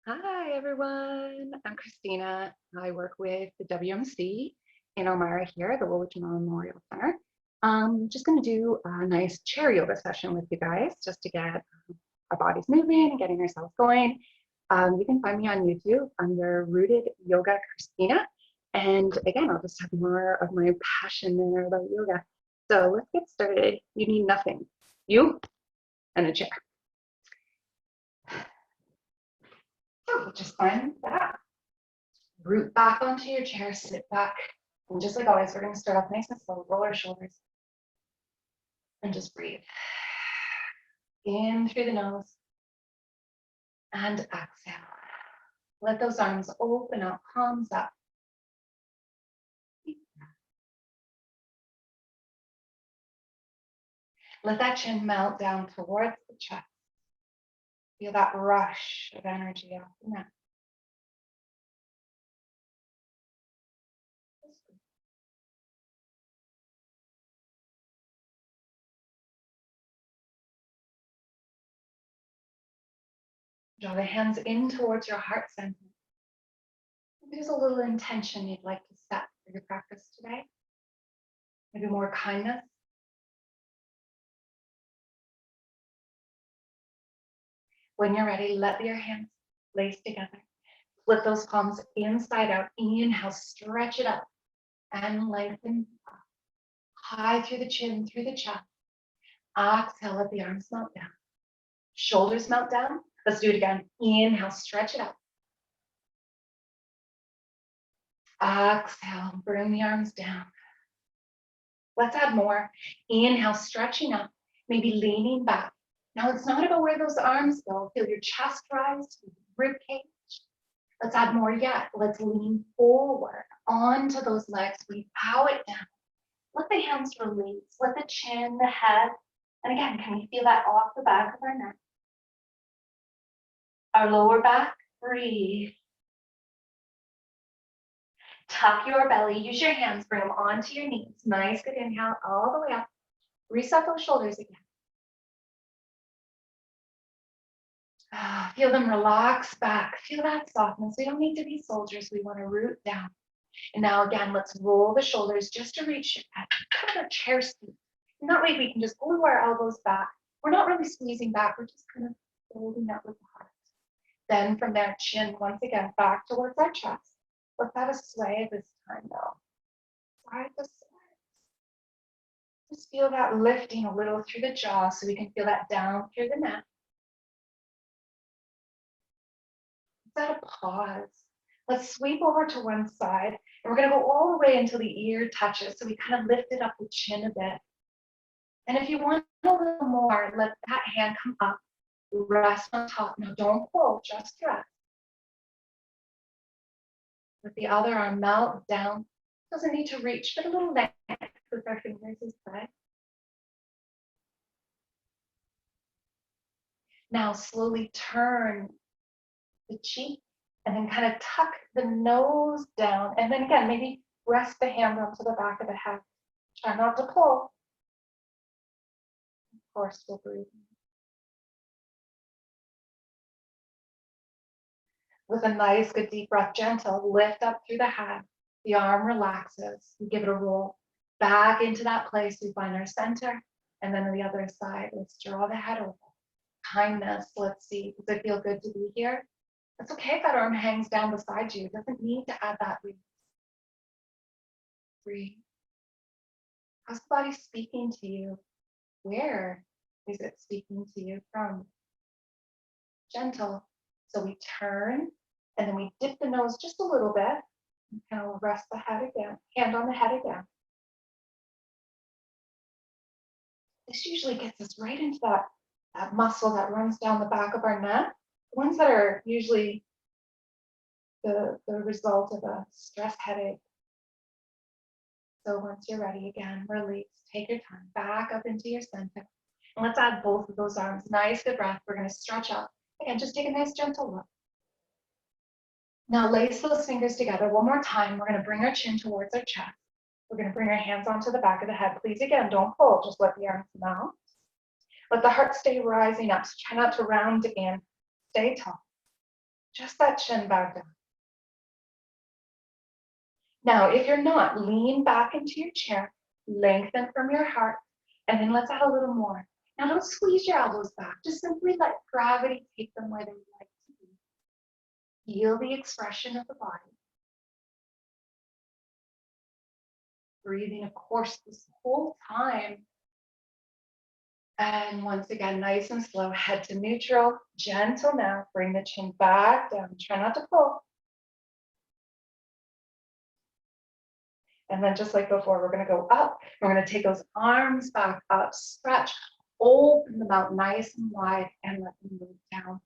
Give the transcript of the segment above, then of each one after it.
Hi, everyone. I'm Christina. I work with the WMC in Elmira here at the Woolwich Memorial Centre. Just going to do a nice chair yoga session with you guys just to get our bodies moving and getting ourselves going. You can find me on YouTube under Rooted Yoga Christina. And again, I'll just have more of my passion there about yoga. So let's get started. You need nothing. You and a chair. So just find that. Root back onto your chair, sit back. And just like always, we're going to start off nice and slow. Roll our shoulders and just breathe. In through the nose and exhale. Let those arms open up, palms up. Let that chin melt down towards the chest. Feel that rush of energy off the neck. Draw the hands in towards your heart center. There's a little intention you'd like to set for your practice today. Maybe more kindness. When you're ready, let your hands lace together. Flip those palms inside out. Inhale, stretch it up and lengthen up. High through the chin, through the chest. Exhale, let the arms melt down. Shoulders melt down. Let's do it again. Inhale, stretch it up. Exhale, bring the arms down. Let's add more. Inhale, stretching up, maybe leaning back. Now it's not about where those arms go. Feel your chest rise, rib cage. Let's add more yet. Let's lean forward onto those legs. We bow it down. Let the hands release. Let the chin, the head. And again, can we feel that off the back of our neck? Our lower back, breathe. Tuck your belly. Use your hands. Bring them onto your knees. Nice, good inhale all the way up. Reset those shoulders again. Feel them relax back. Feel that softness. We don't need to be soldiers. We want to root down. And now again, let's roll the shoulders just to reach at kind of a chair seat. And that way we can just glue our elbows back. We're not really squeezing back. We're just kind of holding up with the heart. Then from there, chin once again back towards our chest. Let's have a sway this time though. Side to side. Just feel that lifting a little through the jaw so we can feel that down through the neck. Let's add a pause. Let's sweep over to one side, and we're going to go all the way until the ear touches. So we kind of lifted up the chin a bit. And if you want a little more, let that hand come up, rest on top. Now don't pull, just rest. Let the other arm melt down. Doesn't need to reach, but a little length with our fingers is good. Now slowly turn the cheek and then kind of tuck the nose down. And then again, maybe rest the hand onto the back of the head. Try not to pull. Of course, we'll breathe. With a nice, good deep breath, gentle, lift up through the head. The arm relaxes. We give it a roll back into that place. We find our center. And then on the other side, let's draw the head over. Kindness, let's see. Does it feel good to be here? It's okay if that arm hangs down beside you. It doesn't need to add that release. Breathe. How's the body speaking to you? Where is it speaking to you from? Gentle. So we turn and then we dip the nose just a little bit and kind of rest the head again, hand on the head again. This usually gets us right into that muscle that runs down the back of our neck. Ones that are usually the result of a stress headache. So once you're ready again, release, take your time, back up into your center. And let's add both of those arms. Nice, good breath. We're going to stretch up. Again, just take a nice gentle look. Now lace those fingers together one more time. We're going to bring our chin towards our chest. We're going to bring our hands onto the back of the head. Please, again, don't pull. Just let the arms melt. Let the heart stay rising up. So try not to round again. Stay tall. Just that chin back down. Now, if you're not, lean back into your chair, lengthen from your heart, and then let's add a little more. Now, don't squeeze your elbows back. Just simply let gravity take them where they would like to be. Feel the expression of the body. Breathing, of course, this whole time. And once again, nice and slow, head to neutral, gentle now. Bring the chin back down. Try not to pull. And then just like before, we're going to go up. We're going to take those arms back up, stretch, open them out nice and wide, and let them move down.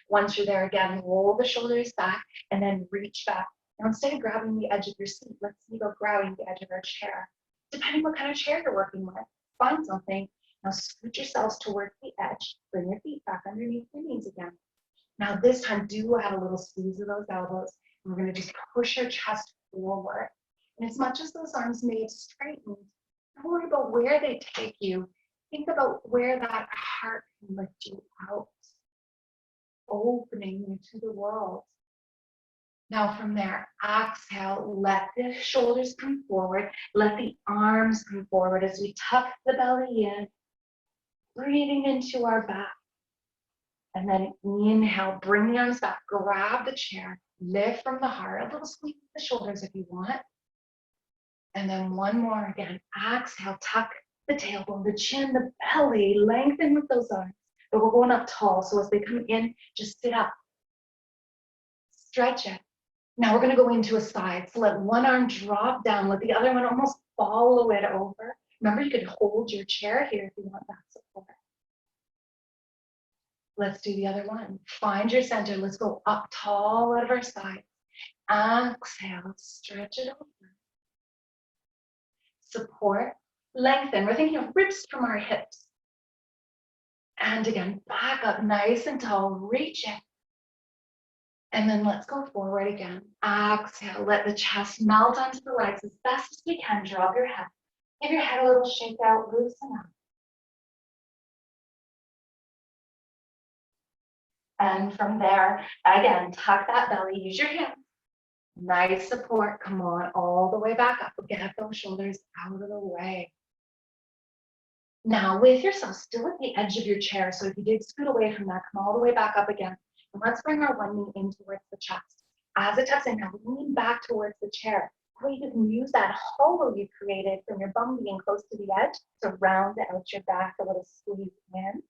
Once you're there again, roll the shoulders back and then reach back. Now, instead of grabbing the edge of your seat, let's see about grabbing the edge of our chair. Depending what kind of chair you're working with, find something. Now scoot yourselves towards the edge. Bring your feet back underneath your knees again. Now this time, do add a little squeeze of those elbows. And we're going to just push your chest forward. And as much as those arms may have straightened, don't worry about where they take you. Think about where that heart can lift you out, opening you to the world. Now from there, exhale, let the shoulders come forward, let the arms come forward as we tuck the belly in, breathing into our back. And then inhale, bring the arms back, grab the chair, lift from the heart, a little squeeze of the shoulders if you want. And then one more again, exhale, tuck the tailbone, the chin, the belly, lengthen with those arms. But we're going up tall, so as they come in, just sit up. Stretch it. Now we're going to go into a side. So let one arm drop down, let the other one almost follow it over. Remember, you could hold your chair here if you want that support. Let's do the other one. Find your center. Let's go up tall out of our sides. Exhale, stretch it over. Support, lengthen. We're thinking of ribs from our hips. And again, back up nice and tall, reach it. And then let's go forward again. Exhale, let the chest melt onto the legs as best as we can. Drop your head. Give your head a little shake out, loosen up. And from there, again, tuck that belly, use your hands. Nice support, come on, all the way back up. Get those shoulders out of the way. Now with yourself still at the edge of your chair, so if you did scoot away from that, come all the way back up again. And let's bring our one knee in towards the chest. As it tucks in, now lean back towards the chair. That way you can use that hollow you created from your bum being close to the edge to round out your back, a little squeeze in.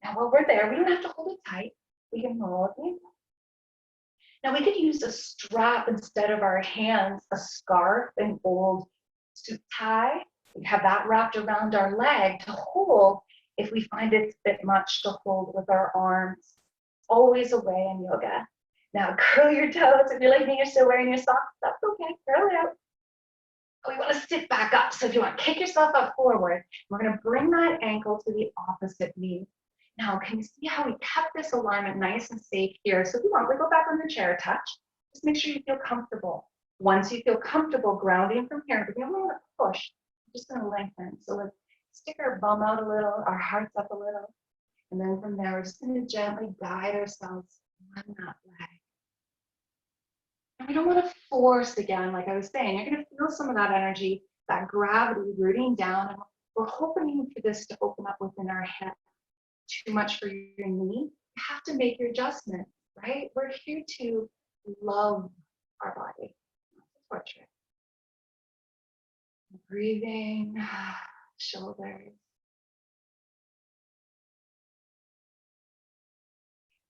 Now while we're there, we don't have to hold it tight. We can roll it in. Now we could use a strap instead of our hands, a scarf, an old suit tie. We have that wrapped around our leg to hold if we find it's a bit much to hold with our arms. Always a way in yoga. Now curl your toes. If you're like me, you're still wearing your socks, that's okay, curl it out. We want to sit back up. So if you want to kick yourself up forward, we're going to bring that ankle to the opposite knee. Now, can you see how we kept this alignment nice and safe here? So if you want to go back on the chair, touch. Just make sure you feel comfortable. Once you feel comfortable grounding from here, but you don't want to push. I'm just going to lengthen. So let's stick our bum out a little, our hearts up a little. And then from there, we're just going to gently guide ourselves on that leg. And we don't want to force again, like I was saying. You're going to feel some of that energy, that gravity rooting down. And we're hoping for this to open up within our hip. Too much for your knee, you have to make your adjustment, right? We're here to love our body. Portrait. Breathing, shoulders.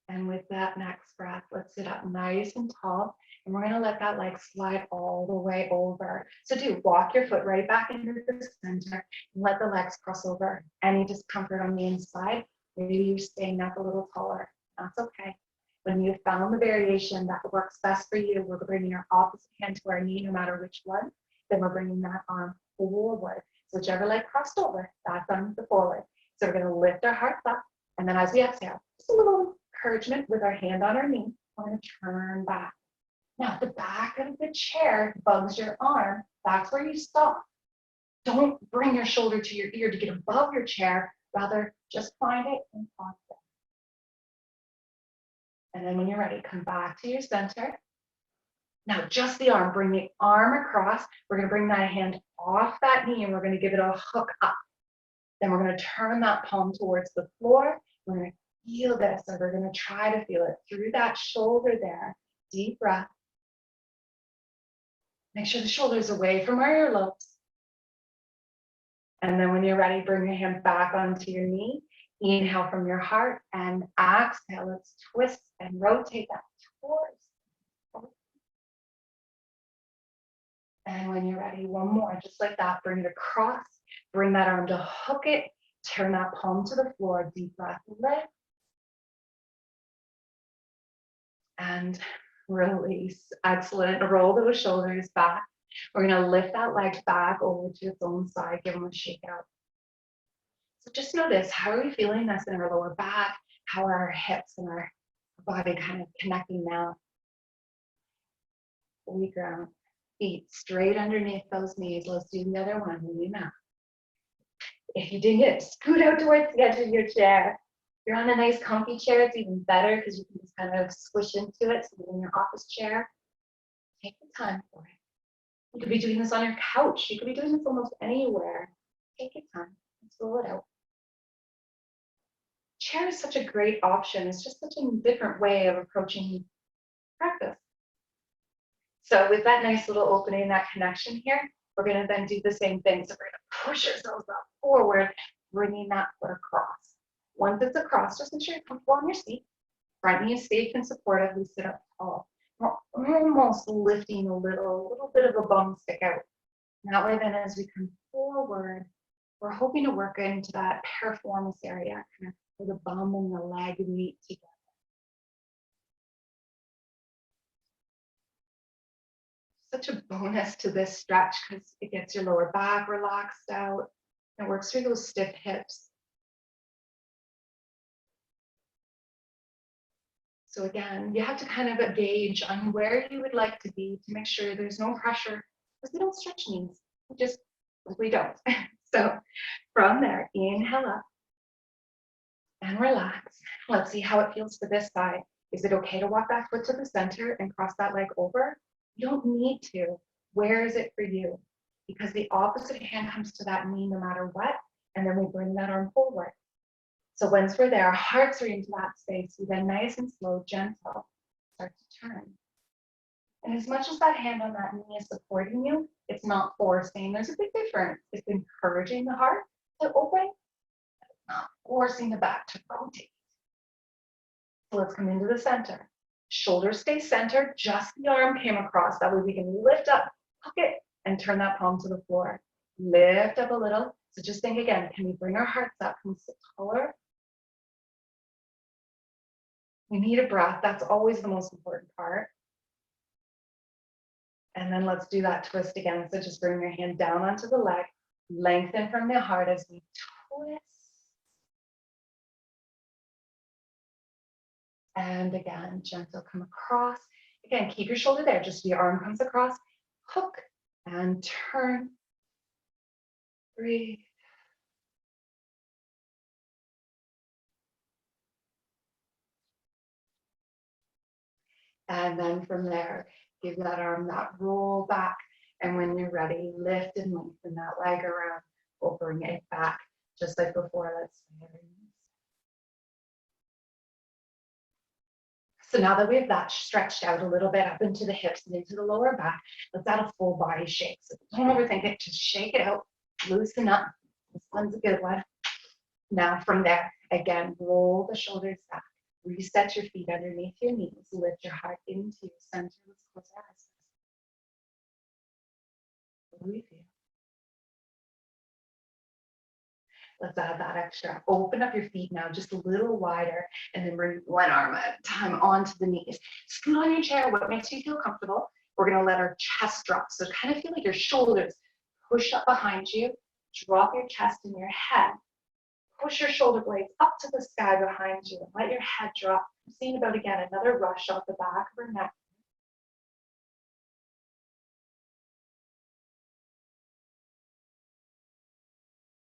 And with that next breath, let's sit up nice and tall. And we're going to let that leg slide all the way over. So do walk your foot right back into the center and let the legs cross over. Any discomfort on the inside, maybe you're staying up a little taller. That's okay. When you've found the variation that works best for you, we're bringing our opposite hand to our knee, no matter which one. Then we're bringing that arm forward. So whichever leg crossed over, that's on the forward. So we're going to lift our hearts up. And then as we exhale, just a little encouragement with our hand on our knee. We're going to turn back. Now, if the back of the chair bugs your arm, that's where you stop. Don't bring your shoulder to your ear to get above your chair. Rather, just find it and pause it. And then when you're ready, come back to your center. Now just the arm, bring the arm across. We're gonna bring that hand off that knee and we're gonna give it a hook up. Then we're gonna turn that palm towards the floor. We're gonna feel this, and we're gonna try to feel it through that shoulder there. Deep breath. Make sure the shoulder's away from our earlobes. And then when you're ready, bring your hand back onto your knee. Inhale from your heart and exhale. Let's twist and rotate that towards. And when you're ready, one more, just like that, bring it across. Bring that arm to hook it. Turn that palm to the floor. Deep breath, lift. And release. Excellent. Roll those shoulders back. We're going to lift that leg back over to its own side. Give them a shake out. So just notice, how are we feeling this in our lower back? How are our hips and our body kind of connecting now? We ground. Feet straight underneath those knees. Let's do the other one. Lean up. If you did it, scoot out towards the edge of your chair. If you're on a nice comfy chair, it's even better because you can just kind of squish into it. So you're in your office chair. Take the time for it. You could be doing this on your couch. You could be doing this almost anywhere. Take your time. Let's roll it out. Chair is such a great option. It's just such a different way of approaching practice. So with that nice little opening, that connection here, we're going to then do the same thing. So we're going to push ourselves up forward, bringing that foot across. Once it's across, just ensure you're comfortable on your seat. Front knee is safe and supportive. We sit up tall. We're almost lifting a little bit of a bum stick out. And that way then as we come forward, we're hoping to work into that piriformis area, kind of where the bum and the leg meet together. Such a bonus to this stretch because it gets your lower back relaxed out. It works through those stiff hips. So again, you have to kind of gauge on where you would like to be to make sure there's no pressure, because we don't stretch knees. We don't. So from there, inhale up and relax. Let's see how it feels for this side. Is it okay to walk that foot to the center and cross that leg over? You don't need to. Where is it for you? Because the opposite hand comes to that knee no matter what, and then we bring that arm forward. So once we're there, our hearts are into that space. We then nice and slow, gentle, start to turn. And as much as that hand on that knee is supporting you, it's not forcing. There's a big difference. It's encouraging the heart to open, but it's not forcing the back to rotate. So let's come into the center. Shoulders stay centered, just the arm came across. That way we can lift up, hook it, and turn that palm to the floor. Lift up a little. So just think again, can we bring our hearts up? Can we sit taller? We need a breath. That's always the most important part. And then let's do that twist again. So just bring your hand down onto the leg, lengthen from the heart as we twist. And again, gentle, come across. Again, keep your shoulder there, just your arm comes across, hook and turn. Breathe. And then from there, give that arm that roll back. And when you're ready, lift and lengthen that leg around. We'll bring it back, just like before. Let's So now that we have that stretched out a little bit up into the hips and into the lower back, let's add a full body shake. So don't overthink it, just shake it out, loosen up. This one's a good one. Now from there, again, roll the shoulders back. Reset your feet underneath your knees. Lift your heart into your center. Let's close our eyes. What do we feel? Let's add that extra. Open up your feet now just a little wider, and then bring one arm at a time onto the knees. Scoot on your chair, what makes you feel comfortable. We're gonna let our chest drop. So kind of feel like your shoulders push up behind you. Drop your chest and your head. Push your shoulder blades up to the sky behind you. And let your head drop. I'm seeing about again another rush off the back of our neck.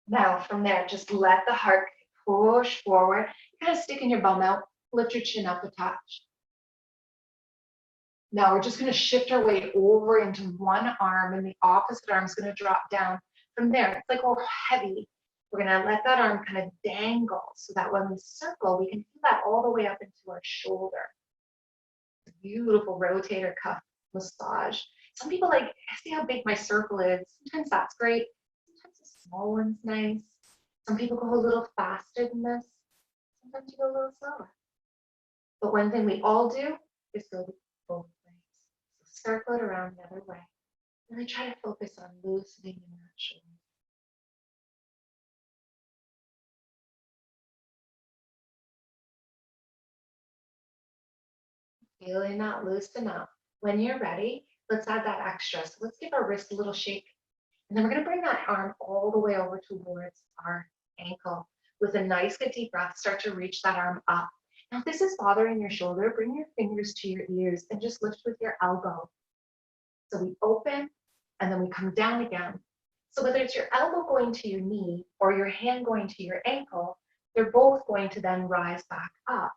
Now from there, just let the heart push forward. Kind of sticking your bum out. Lift your chin up a touch. Now we're just going to shift our weight over into one arm, and the opposite arm is going to drop down from there. It's like we're heavy. We're going to let that arm kind of dangle so that when we circle, we can feel that all the way up into our shoulder. Beautiful rotator cuff massage. Some people like, see how big my circle is. Sometimes that's great. Sometimes a small one's nice. Some people go a little faster than this. Sometimes you go a little slower. But one thing we all do is go both ways. So circle it around the other way. And then try to focus on loosening in that shoulder. Feeling that loosen up. When you're ready, let's add that extra. So let's give our wrist a little shake. And then we're going to bring that arm all the way over towards our ankle. With a nice good deep breath, start to reach that arm up. Now, if this is bothering your shoulder, bring your fingers to your ears and just lift with your elbow. So we open and then we come down again. So whether it's your elbow going to your knee or your hand going to your ankle, they're both going to then rise back up.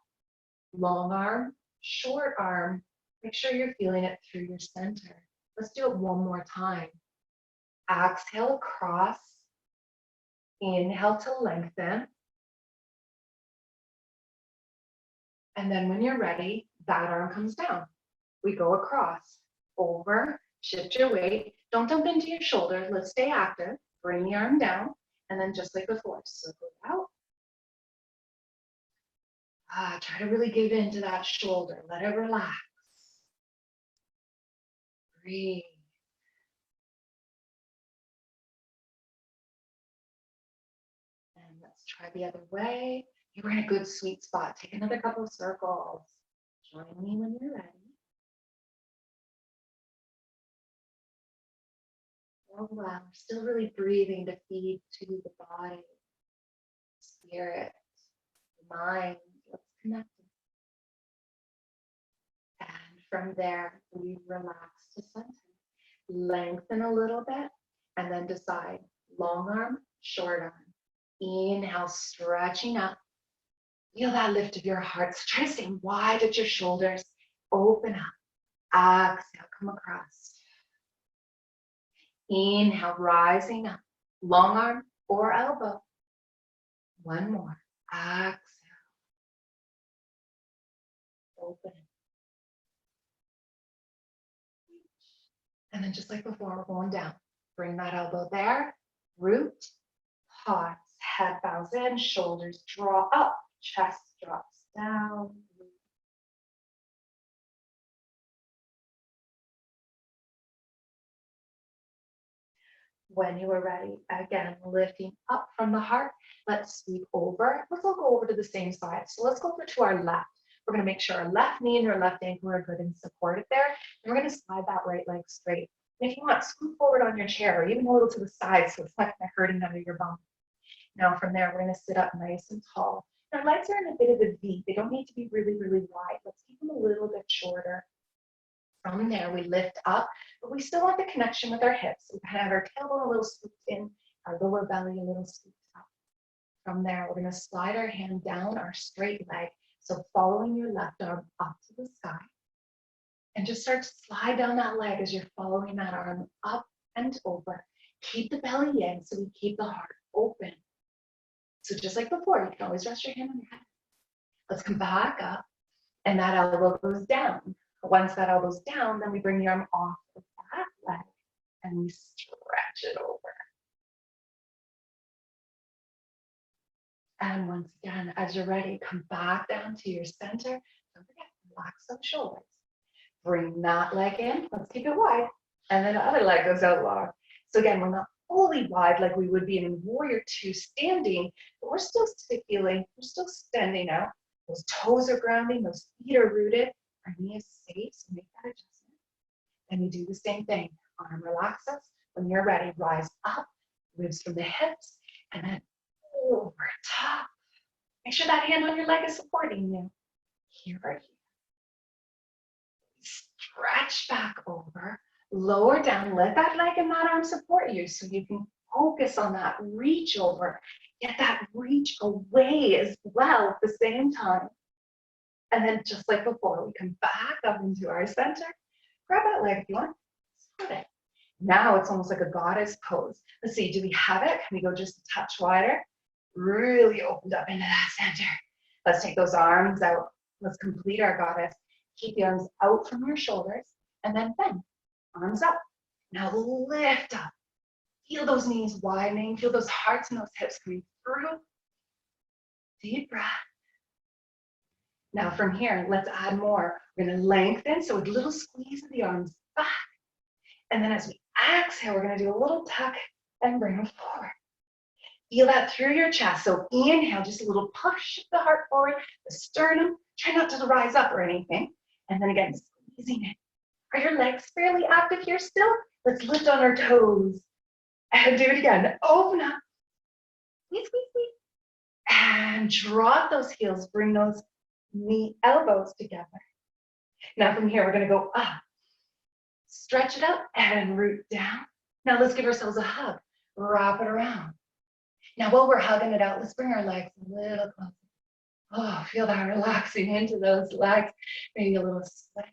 Long arm, short arm. Make sure you're feeling it through your center. Let's do it one more time. Exhale across. Inhale to lengthen. And then when you're ready, that arm comes down. We go across, over, shift your weight. Don't dump into your shoulder. Let's stay active. Bring the arm down. And then just like before, circle it out. Try to really give into that shoulder. Let it relax. Breathe. And let's try the other way. You're in a good sweet spot. Take another couple of circles. Join me when you're ready. Oh wow, we're still really breathing to feed to the body, spirit, the mind. Let's connect it. And from there, we relax to center. Lengthen a little bit and then decide long arm, short arm. Inhale, stretching up. Feel that lift of your heart. So try to stay wide at your shoulders. Open up. Exhale, come across. Inhale, rising up. Long arm or elbow. One more. Exhale. Open. And then just like before, we're going down. Bring that elbow there. Root. Pause. Head bows in. Shoulders draw up. Chest drops down. When you are ready, again, lifting up from the heart, let's sweep over. Let's all go over to the same side. So let's go over to our left. We're going to make sure our left knee and our left ankle are good and supported there. And we're going to slide that right leg straight. And if you want, scoot forward on your chair or even a little to the side so it's not kind of hurting under your bum. Now from there, we're going to sit up nice and tall. Our legs are in a bit of a V. They don't need to be really, really wide. Let's keep them a little bit shorter. From there, we lift up, but we still want the connection with our hips. We have our tailbone a little scooped in, our lower belly a little scooped up. From there, we're going to slide our hand down our straight leg. So following your left arm up to the sky. And just start to slide down that leg as you're following that arm up and over. Keep the belly in so we keep the heart open. So just like before, you can always rest your hand on your head. Let's come back up, and that elbow goes down. Once that elbow's down, then we bring the arm off of that leg and we stretch it over. And once again, as you're ready, come back down to your center. Don't forget, relax those shoulders. Bring that leg in. Let's keep it wide. And then the other leg goes out long. So again, we're not fully wide like we would be in Warrior Two standing, but we're still feeling, we're still standing out. Those toes are grounding, those feet are rooted. Our knee is safe, so make that adjustment. And we do the same thing. Arm relaxes. When you're ready, rise up, ribs from the hips, and then over top. Make sure that hand on your leg is supporting you. Here or here. Stretch back over, lower down, let that leg and that arm support you so you can focus on that reach over. Get that reach away as well at the same time. And then just like before, we come back up into our center. Grab that leg if you want. Split it. Now it's almost like a goddess pose. Let's see, do we have it? Can we go just a touch wider? Really opened up into that center. Let's take those arms out. Let's complete our goddess. Keep the arms out from your shoulders and then bend. Arms up. Now lift up. Feel those knees widening. Feel those hearts and those hips coming through. Deep breath. Now from here, let's add more. We're going to lengthen, so a little squeeze of the arms back. And then as we exhale, we're going to do a little tuck and bring them forward. Feel that through your chest. So inhale, just a little push of the heart forward, the sternum. Try not to rise up or anything. And then again, squeezing it. Are your legs fairly active here still? Let's lift on our toes. And do it again. Open up. Squeeze, squeeze, squeeze. And drop those heels. Bring those knee elbows together. Now from here, we're going to go up. Stretch it up and root down. Now let's give ourselves a hug. Wrap it around. Now while we're hugging it out, let's bring our legs a little closer. Oh, feel that relaxing into those legs. Maybe a little sway.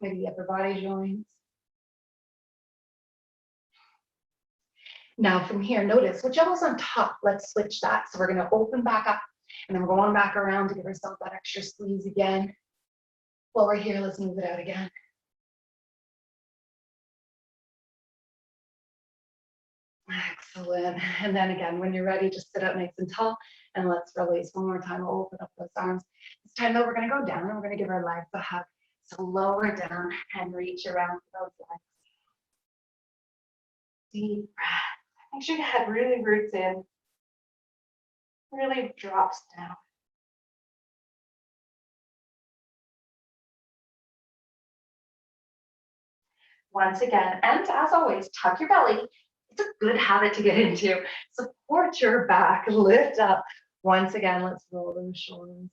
Maybe upper body joints. Now from here, notice whichever's on top, let's switch that. So we're going to open back up and then we're going back around to give ourselves that extra squeeze again. While we're here, let's move it out again. Excellent. And then again, when you're ready, just sit up nice and tall and let's release. One more time, we'll open up those arms. This time though, we're going to go down and we're going to give our legs a hug. So lower down and reach around for those legs. Deep breath. Make sure your head really roots in, really drops down. Once again, and as always, tuck your belly. It's a good habit to get into. Support your back, lift up. Once again, let's roll those shoulders.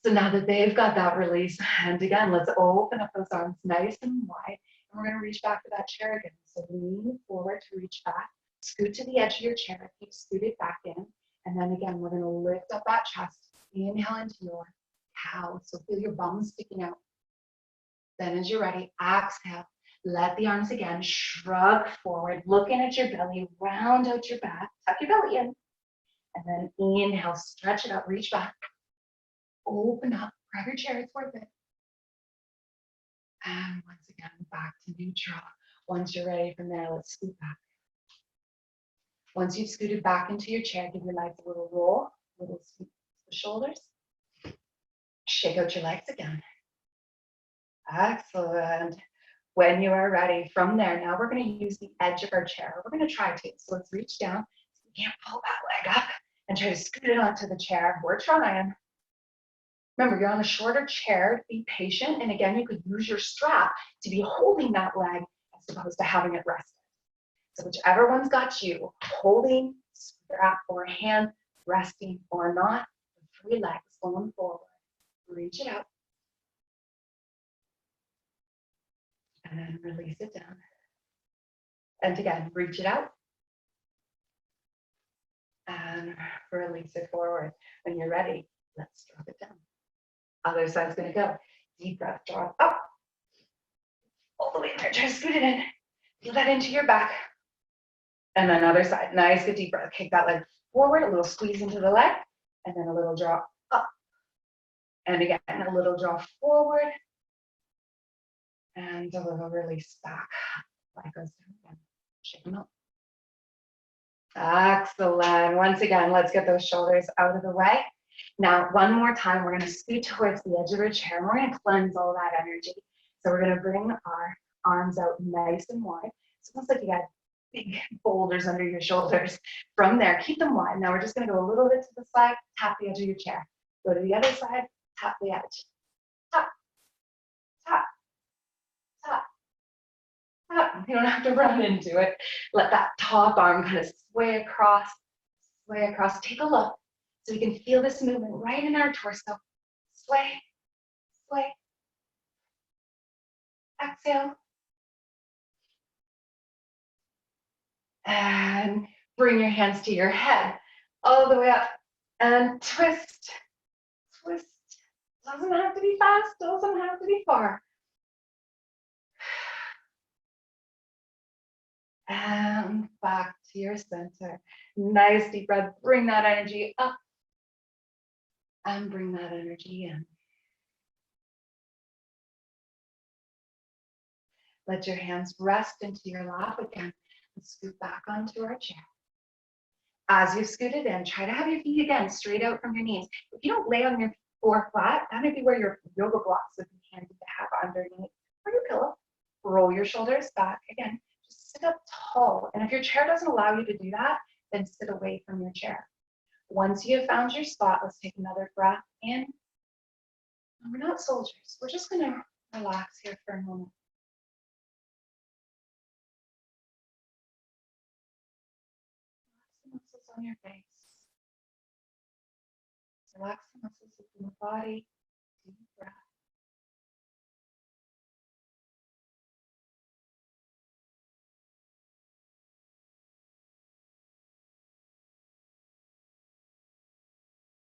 So now that they've got that release, and again, let's open up those arms nice and wide. And we're going to reach back to that chair again. So lean forward to reach back. Scoot to the edge of your chair. Keep scooted back in. And then again, we're going to lift up that chest. Inhale into your cow. So feel your bum sticking out. Then as you're ready, exhale. Let the arms again shrug forward. Looking at your belly. Round out your back. Tuck your belly in. And then inhale. Stretch it up. Reach back. Open up. Grab your chair. It's worth it. And once again, back to neutral. Once you're ready from there, let's scoot back. Once you've scooted back into your chair, give your legs a little roll, a little scoop the shoulders. Shake out your legs again. Excellent. When you are ready, from there, now we're going to use the edge of our chair. We're going to try to. So let's reach down. So you can't pull that leg up and try to scoot it onto the chair. We're trying. Remember, you're on a shorter chair. Be patient. And again, you could use your strap to be holding that leg as opposed to having it rested. So whichever one's got you, holding, strap, or hand, resting or not, the 3 legs going forward. Reach it out. And then release it down. And again, reach it out. And release it forward. When you're ready, let's drop it down. Other side's going to go. Deep breath, draw it up. All the way in there. Try to scoot it in. Feel that into your back. And then other side. Nice, good deep breath. Kick that leg forward. A little squeeze into the leg. And then a little draw up. And again, a little draw forward. And a little release back. Leg goes down again. Shake them up. Excellent. Once again, let's get those shoulders out of the way. Now, one more time, we're going to scoot towards the edge of our chair. And we're going to cleanse all that energy. So we're going to bring our arms out nice and wide. It's almost like you got big boulders under your shoulders. From there, keep them wide. Now we're just going to go a little bit to the side, tap the edge of your chair. Go to the other side, tap the edge. Tap, tap, tap, tap. You don't have to run into it. Let that top arm kind of sway across, sway across. Take a look. So we can feel this movement right in our torso. Sway, sway. Exhale. And bring your hands to your head. All the way up. And twist, Doesn't have to be fast, doesn't have to be far. And back to your center. Nice deep breath. Bring that energy up and bring that energy in. Let your hands rest into your lap again and scoot back onto our chair. As you scoot it in, try to have your feet again straight out from your knees. If you don't lay on your floor flat, that might be where your yoga blocks would be handy to have underneath or your pillow. Roll your shoulders back again. Just sit up tall. And if your chair doesn't allow you to do that, then sit away from your chair. Once you have found your spot, let's take another breath in. And we're not soldiers. We're just going to relax here for a moment. Relax the muscles on your face. Relax the muscles of the body. Deep breath.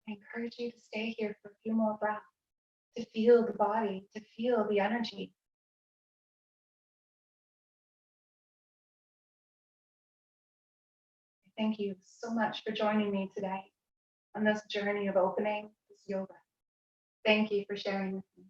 I encourage you to stay here for a few more breaths, to feel the body, to feel the energy. Thank you so much for joining me today on this journey of opening this yoga. Thank you for sharing with me.